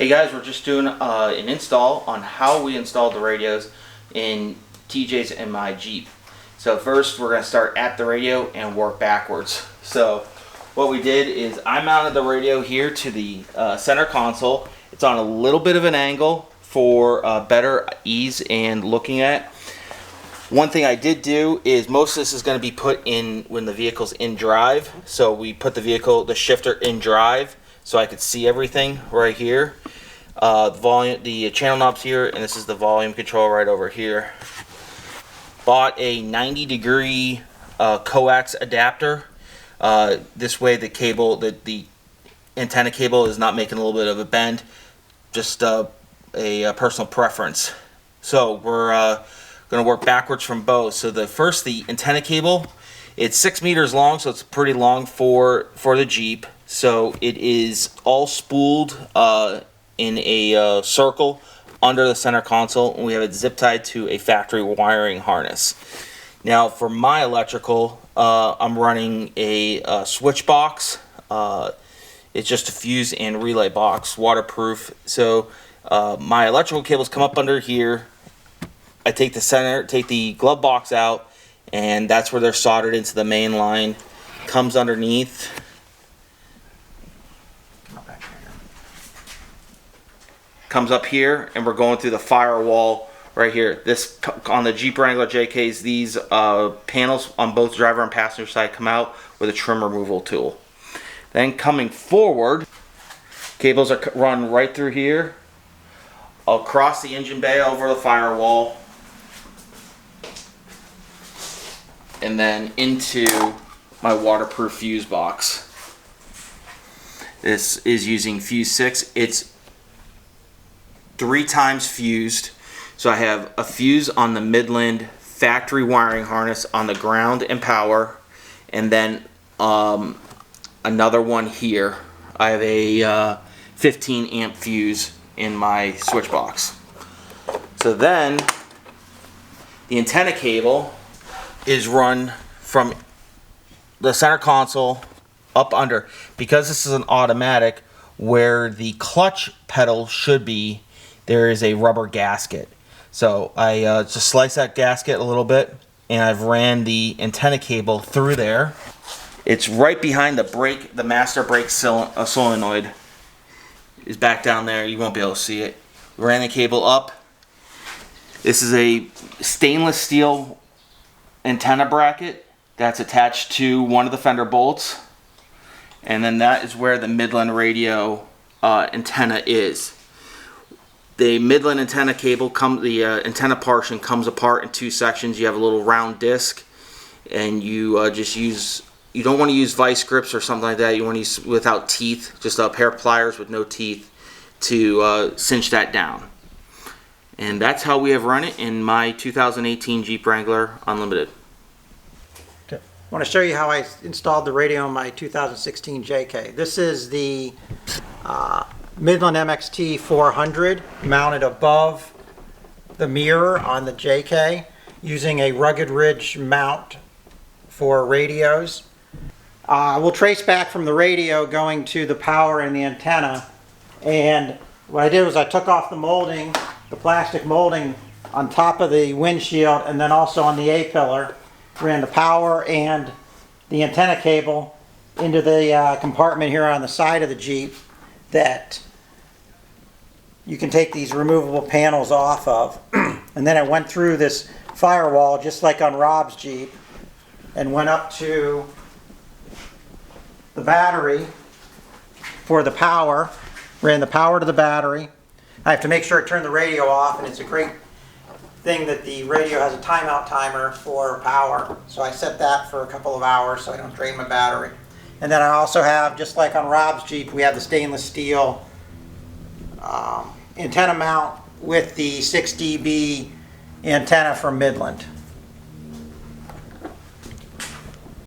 Hey guys, we're just doing an install on how we installed the radios in TJ's and my Jeep. So first we're going to start at the radio and work backwards. So what we did is I mounted the radio here to the center console. It's on a little bit of an angle for better ease and looking at. One thing I did do is most of this is going to be put in when the vehicle's in drive. So we put the shifter in drive so I could see everything right here. The channel knobs here, and this is the volume control right over here. Bought a 90-degree coax adapter. This way the cable, the antenna cable is not making a little bit of a bend. Just a personal preference. So we're going to work backwards from both. So the antenna cable, it's 6 meters long, so it's pretty long for the Jeep. So it is all spooled in a circle under the center console, and we have it zip tied to a factory wiring harness. Now for my electrical, I'm running a switch box. It's just a fuse and relay box, waterproof. So my electrical cables come up under here. I take the glove box out, and that's where they're soldered into the main line. Comes underneath. Comes up here, and we're going through the firewall right here. This on the Jeep Wrangler JKs, these panels on both driver and passenger side come out with a trim removal tool. Then coming forward, cables are run right through here, across the engine bay over the firewall, and then into my waterproof fuse box. This is using fuse 6. It's 3 times fused. So I have a fuse on the Midland factory wiring harness on the ground and power, and then another one here. I have a 15 amp fuse in my switch box. So then the antenna cable is run from the center console up under. Because this is an automatic, where the clutch pedal should be, there is a rubber gasket. So I just slice that gasket a little bit, and I've ran the antenna cable through there. It's right behind the brake, the master brake solenoid is back down there. You won't be able to see it. Ran the cable up. This is a stainless steel antenna bracket that's attached to one of the fender bolts, and then that is where the Midland radio antenna is. The Midland antenna cable the antenna portion comes apart in 2 sections. You have a little round disc, and you you don't want to use vice grips or something like that. You want to use without teeth, just a pair of pliers with no teeth to cinch that down. And that's how we have run it in my 2018 Jeep Wrangler Unlimited. Okay. I want to show you how I installed the radio in my 2016 JK. This is the Midland MXT400 mounted above the mirror on the JK using a rugged ridge mount for radios. We'll trace back from the radio going to the power and the antenna, and what I did was I took off the molding, the plastic molding on top of the windshield, and then also on the A-pillar, ran the power and the antenna cable into the compartment here on the side of the Jeep that you can take these removable panels off of. And then it went through this firewall just like on Rob's Jeep and went up to the battery for the power. Ran the power to the battery. I have to make sure I turn the radio off, and it's a great thing that the radio has a timeout timer for power. So I set that for a couple of hours so I don't drain my battery. And then I also have, just like on Rob's Jeep, we have the stainless steel antenna mount with the 6 dB antenna from Midland.